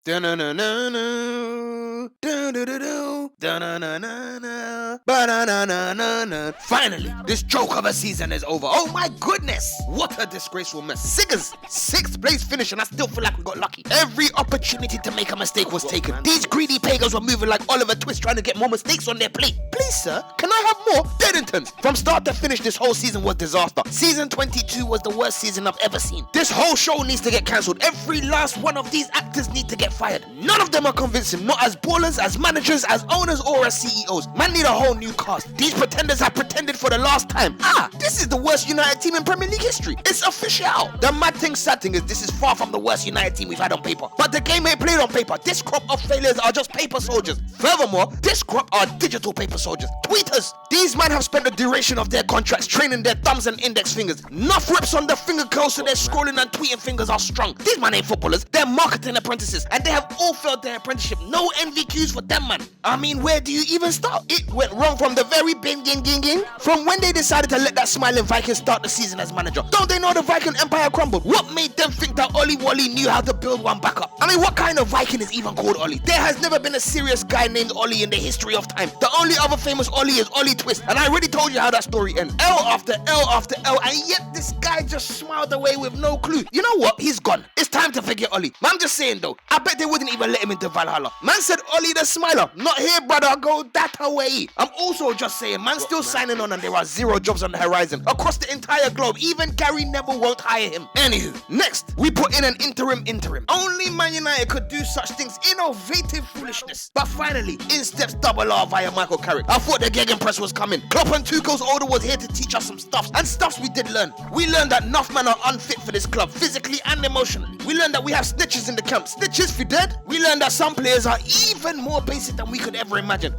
Da-na-na-na-na, da-da-da-do, da-na-na-na-na, ba-na-na-na-na-na. Finally, this joke of a season is over. Oh my goodness, what a disgraceful mess. Siggers, 6th place finish, and I still feel like we got lucky. Every opportunity to make a mistake was taken. These greedy pagans were moving like Oliver Twist, trying to get more mistakes on their plate. Please, sir, can I have more? Deadingtons. From start to finish, this whole season was disaster. Season 22 was the worst season I've ever seen. This whole show needs to get cancelled. Every last one of these actors need to get fired. None of them are convincing, not as ballers, as managers, as owners, or as CEOs. Man need a whole new cast. These pretenders have pretended for the last time. This is the worst United team in Premier League history. It's official. The mad thing, sad thing is this is far from the worst United team we've had on paper. But the game ain't played on paper. This crop of failures are just paper soldiers. Furthermore, this crop are digital paper soldiers. Tweeters. These men have spent the duration of their contracts training their thumbs and index fingers. Enough rips on the finger curls so their scrolling and tweeting fingers are strong. These men ain't footballers. They're marketing apprentices. And they have all failed their apprenticeship. No NVQs for them, man. I mean, where do you even start? It went wrong from the very beginning. From when they decided to let that smiling Viking start the season as manager. Don't they know the Viking Empire crumbled? What made them think that Ollie Wally knew how to build one back up? I mean, what kind of Viking is even called Ollie? There has never been a serious guy named Ollie in the history of time. The only other famous Ollie is Ollie Twist. And I already told you how that story ends. L after L after L. And yet this guy just smiled away with no clue. You know what? He's gone. It's time to forget Ollie. Man, I'm just saying though, I bet they wouldn't even let him into Valhalla. Man said Ollie the Smiler. Not here, brother. Go that away. I'm also just saying, man still signing on and there are 0 jobs on the horizon. Across the entire globe. Even Gary Neville won't hire him. Anywho, next, we put in an interim. Only Man United could do such things. Innovative foolishness. But finally, in steps Double R via Michael Carrick. I thought the Gegenpress was coming. Klopp and Tuchel's order was here to teach us some stuff. And stuffs we did learn. We learned that enough men are unfit for this club, physically and emotionally. We learned that we have snitches in the camp. Snitches for dead? We learned that some players are even more basic than we could ever imagine.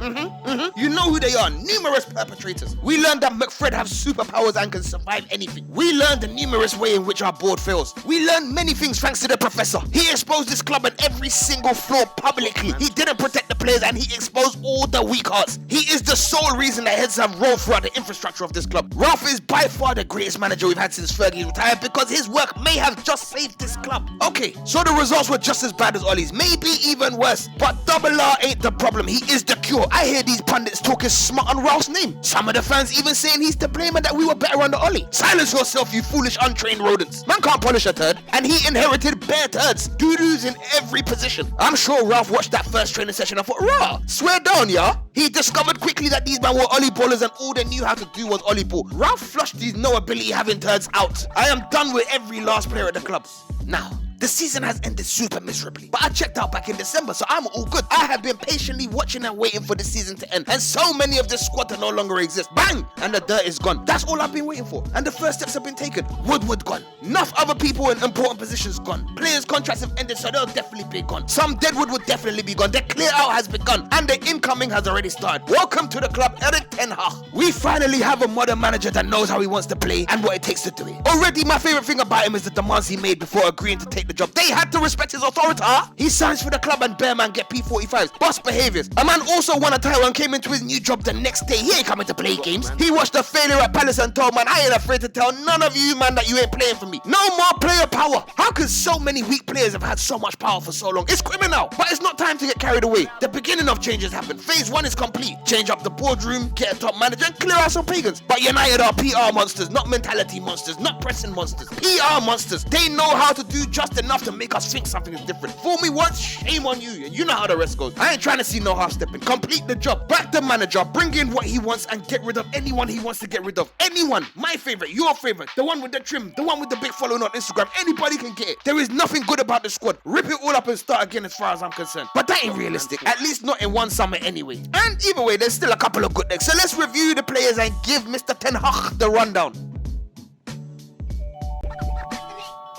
You know who they are. Numerous perpetrators. We learned that McFred have superpowers and can survive anything. We learned the numerous way in which our board fails. We learned many things thanks to the professor. He exposed this club and every single flaw publicly. He didn't protect the players and he exposed all the weak hearts. He is the sole reason that heads have rolled throughout the infrastructure of this club. Ralph is by far the greatest manager we've had since Fergie retired because his work may have just saved this club. Okay, so the results were just as bad as Ollie's, maybe even worse. But Double R ain't the problem, he is the cure. I hear these pundits talking smart on Ralph's name. Some of the fans even saying he's to blame and that we were better under Ollie. Silence yourself, you foolish untrained rodents. Man can't polish a turd, and he inherited bare turds. Doo-doos in every position. I'm sure Ralph watched that first training session and thought, rah, swear down, yeah? He discovered quickly that these men were Ollie ballers and all they knew how to do was Ollie ball. Ralph flushed these no ability having turds out. I am done with every last player at the club. Now, the season has ended super miserably, but I checked out back in December, so I'm all good. I have been patiently watching and waiting for the season to end, and so many of this squad that no longer exist. Bang! And the dirt is gone. That's all I've been waiting for. And the first steps have been taken. Woodward gone. Enough other people in important positions gone. Players' contracts have ended, so they'll definitely be gone. Some Deadwood would definitely be gone. The clear out has begun, and the incoming has already started. Welcome to the club, Erik ten Hag. We finally have a modern manager that knows how he wants to play and what it takes to do it. Already, my favorite thing about him is the demands he made before agreeing to take the job. They had to respect his authority. He signs for the club and bare man get P45s. Boss behaviors. A man also won a title and came into his new job the next day. He ain't coming to play games. He watched the failure at Palace and told man, I ain't afraid to tell none of you man that you ain't playing for me. No more player power. How can so many weak players have had so much power for so long? It's criminal. But it's not time to get carried away. The beginning of changes happened. Phase 1 is complete. Change up the boardroom, get a top manager and clear out some pagans. But United are PR monsters, not mentality monsters, not pressing monsters. PR monsters. They know how to do just enough to make us think something is different. Fool me once, shame on you. You know how the rest goes. I ain't trying to see no half stepping. Complete the job. Back the manager. Bring in what he wants and get rid of anyone he wants to get rid of. Anyone. My favorite. Your favorite. The one with the trim. The one with the big following on Instagram. Anybody can get it. There is nothing good about the squad. Rip it all up and start again as far as I'm concerned. But that ain't realistic. At least not in one summer anyway. And either way, there's still a couple of good legs. So let's review the players and give Mr. Ten Hag the rundown.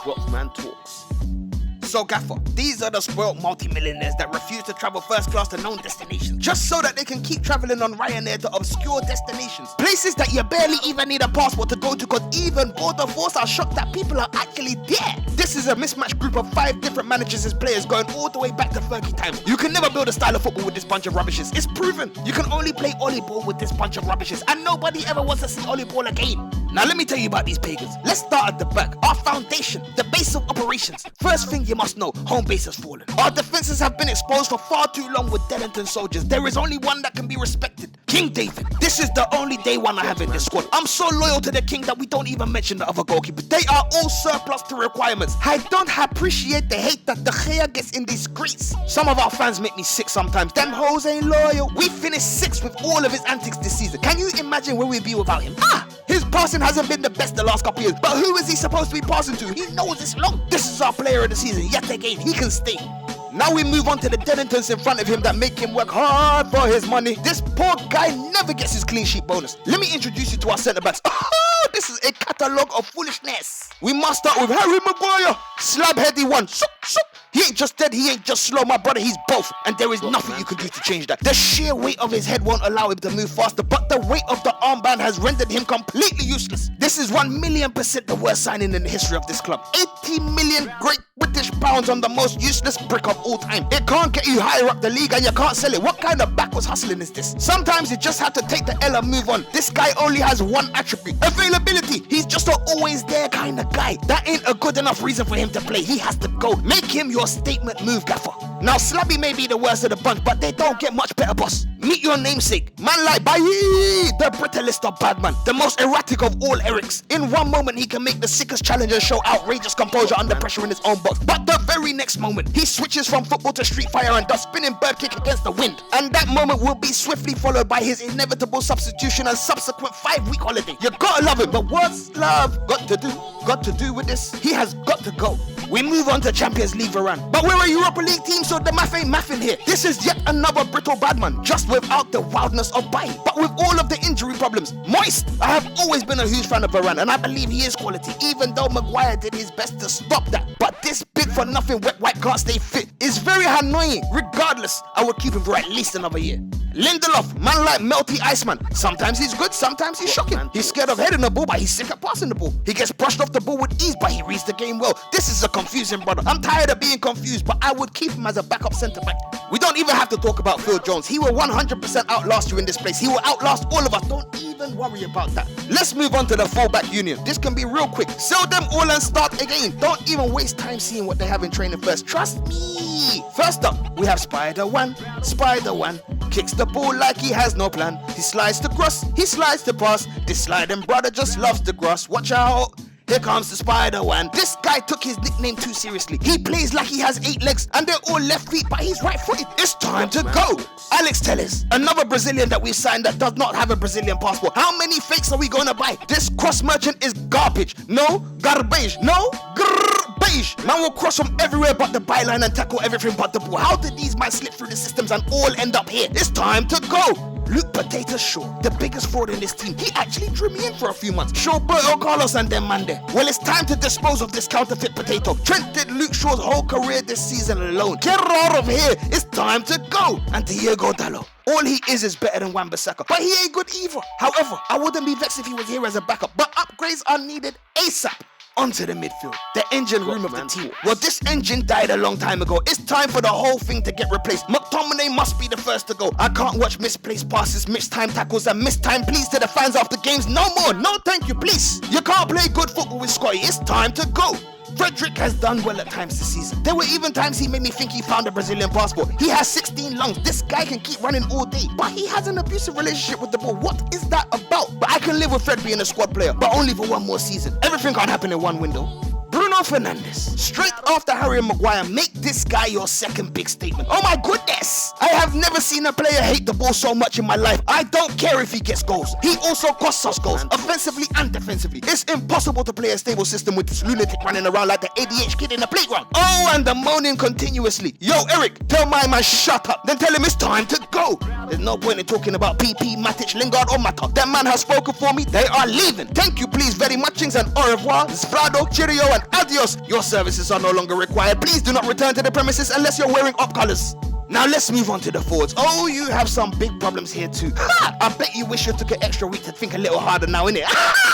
What man talks. So Gaffer, these are the spoiled multi-millionaires that refuse to travel first class to known destinations, just so that they can keep traveling on Ryanair to obscure destinations. Places that you barely even need a passport to go to, because even Border Force are shocked that people are actually there. This is a mismatched group of 5 different managers as players going all the way back to Fergie times. You can never build a style of football with this bunch of rubbishes. It's proven. You can only play Ollie ball with this bunch of rubbishes, and nobody ever wants to see Ollie ball again. Now let me tell you about these pagans. Let's start at the back. Our foundation, the base of operations. First thing you must know, home base has fallen. Our defenses have been exposed for far too long with Dennington soldiers. There is only one that can be respected. King David. This is the only day one I have in this squad. I'm so loyal to the king that we don't even mention the other goalkeepers. They are all surplus to requirements. I don't appreciate the hate that De Gea gets in these streets. Some of our fans make me sick sometimes. Them hoes ain't loyal. We finished 6th with all of his antics this season. Can you imagine where we'd be without him? His passing hasn't been the best the last couple years, but who is he supposed to be passing to? He knows it's long. This is our player of the season. Yet again, he can stay. Now we move on to the Denningtons in front of him that make him work hard for his money. This poor guy never gets his clean sheet bonus. Let me introduce you to our centre-backs. This is a catalogue of foolishness. We must start with Harry Maguire. Slab-heady one. He ain't just dead, he ain't just slow, my brother, he's both. And there is nothing you can do to change that. The sheer weight of his head won't allow him to move faster, but the weight of the armband has rendered him completely useless. This is 1,000,000% the worst signing in the history of this club. 80 million Great British pounds on the most useless brick of all time. It can't get you higher up the league and you can't sell it. What kind of backwards hustling is this? Sometimes you just have to take the L and move on. This guy only has one attribute: availability. He's just an always there kind of guy. That ain't a good enough reason for him to play. He has to go. Make him your statement move, gaffer. Now Slabby may be the worst of the bunch, but they don't get much better, boss. Meet your namesake, man like Bailly, the brutalist of Badman, the most erratic of all Erics. In one moment he can make the sickest challengers show outrageous composure under pressure in his own box, but the very next moment he switches from football to street fire and does spinning bird kick against the wind. And that moment will be swiftly followed by his inevitable substitution and subsequent 5-week holiday. You gotta love him, but what's love got to do with this? He has got to go. We move on to Champions League Varane. But we're a Europa League team, so the math ain't mathing here. This is yet another brittle badman, just without the wildness of Bailly, but with all of the injury problems. Moist! I have always been a huge fan of Varane, and I believe he is quality, even though Maguire did his best to stop that. But this big for nothing wet wipe can't stay fit. It's very annoying. Regardless, I would keep him for at least another year. Lindelof, man like Melty Iceman. Sometimes he's good, sometimes he's shocking. He's scared of heading the ball, but he's sick at passing the ball. He gets brushed off the ball with ease, but he reads the game well. This is a confusing brother. I'm tired of being confused, but I would keep him as a backup centre-back. We don't even have to talk about Phil Jones. He will 100% outlast you in this place. He will outlast all of us. Don't even worry about that. Let's move on to the fullback union. This can be real quick. Sell them all and start again. Don't even waste time seeing what they have in training first. Trust me. First up, we have Spider-Man. Spider-Man kicks the ball like he has no plan. He slides to cross, he slides to pass. This sliding brother just loves the grass. Watch out. Here comes the Spider-Man. This guy took his nickname too seriously. He plays like he has 8 legs and they're all left feet, but he's right-footed. It's time to go. Alex Telles, another Brazilian that we've signed that does not have a Brazilian passport. How many fakes are we going to buy? This cross merchant is garbage. No, garbage. No, garbage. Man will cross from everywhere but the byline and tackle everything but the ball. How did these men slip through the systems and all end up here? It's time to go. Luke Potato Shaw, the biggest fraud in this team. He actually drew me in for a few months. Roberto Carlos and them man there. Well, it's time to dispose of this counterfeit potato. Trent did Luke Shaw's whole career this season alone. Get out of here. It's time to go. And Diego Dallo. All he is better than Wan-Bissaka, but he ain't good either. However, I wouldn't be vexed if he was here as a backup, but upgrades are needed ASAP. Onto the midfield, the engine room of the team. Well, this engine died a long time ago. It's time for the whole thing to get replaced. McTominay must be the first to go. I can't watch misplaced passes, mistimed tackles, and mistimed pleas to the fans after games. No more. No thank you, please. You can't play good football with Scotty. It's time to go. Frederick has done well at times this season. There were even times he made me think he found a Brazilian passport. He has 16 lungs. This guy can keep running all day, but he has an abusive relationship with the ball. What is that about? But I can live with Fred being a squad player, but only for one more season. Everything can't happen in one window. Bruno Fernandes, straight after Harry Maguire, make this guy your second big statement. Oh my goodness! I have never seen a player hate the ball so much in my life. I don't care if he gets goals. He also costs us goals, offensively and defensively. It's impossible to play a stable system with this lunatic running around like the ADH kid in the playground. Oh, and the moaning continuously. Yo, Eric, tell my man shut up. Then tell him it's time to go. There's no point in talking about PP, Matic, Lingard, or Mata. That man has spoken for me. They are leaving. Thank you, please, very muchings, and au revoir. Sfrado, cheerio, and adios. Your services are no longer required. Please do not return to the premises unless you're wearing up colors. Now let's move on to the forwards. Oh, you have some big problems here too. Ha! I bet you wish you took an extra week to think a little harder now, innit?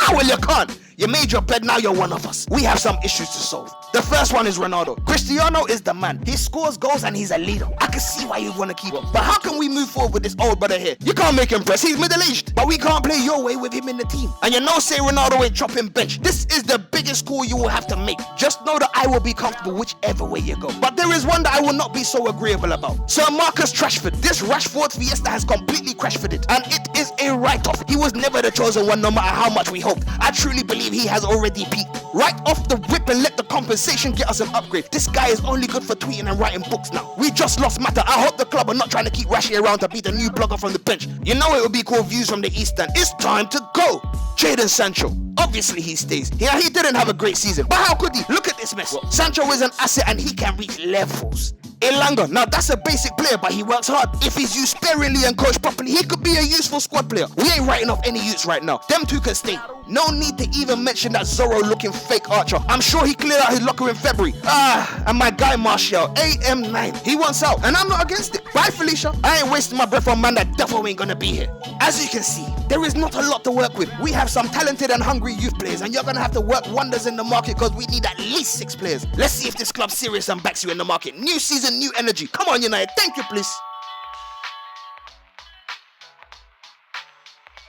Well, you can't. You made your bed, now you're one of us. We have some issues to solve. The first one is Ronaldo. Cristiano is the man. He scores goals and he's a leader. I can see why you want to keep him. But how can we move forward with this old brother here? You can't make him press. He's middle-aged. But we can't play your way with him in the team. And you know, say Ronaldo ain't chopping bench. This is the biggest call you will have to make. Just know that I will be comfortable whichever way you go. But there is one that I will not be so agreeable about. Sir Marcus Rashford. This Rashford Fiesta has completely Crashforded. And it is a write-off. He was never the chosen one, no matter how much we hoped. I truly believe he has already peaked. Right off the whip and let the compensation get us an upgrade. This guy is only good for tweeting and writing books now. We just lost Mata. I hope the club are not trying to keep Rashi around to be the new blogger from the bench. You know it would be cool views from the East End. It's time to go. Jadon Sancho. Obviously he stays. Yeah, he didn't have a great season. But how could he? Look at this mess. Sancho is an asset and he can reach levels. Elanga, now that's a basic player, but he works hard. If he's used sparingly and coached properly, he could be a useful squad player. We ain't writing off any youths right now. Them two can stay. No need to even mention that Zorro looking fake Archer. I'm sure he cleared out his locker in February. And my guy Martial, AM9, he wants out, and I'm not against it. Bye, Felicia. I ain't wasting my breath on man that definitely ain't gonna be here. As you can see, there is not a lot to work with. We have some talented and hungry youth players, and you're gonna have to work wonders in the market because we need at least 6 players. Let's see if this club's serious and backs you in the market. New season, new energy. Come on, United. Thank you, please.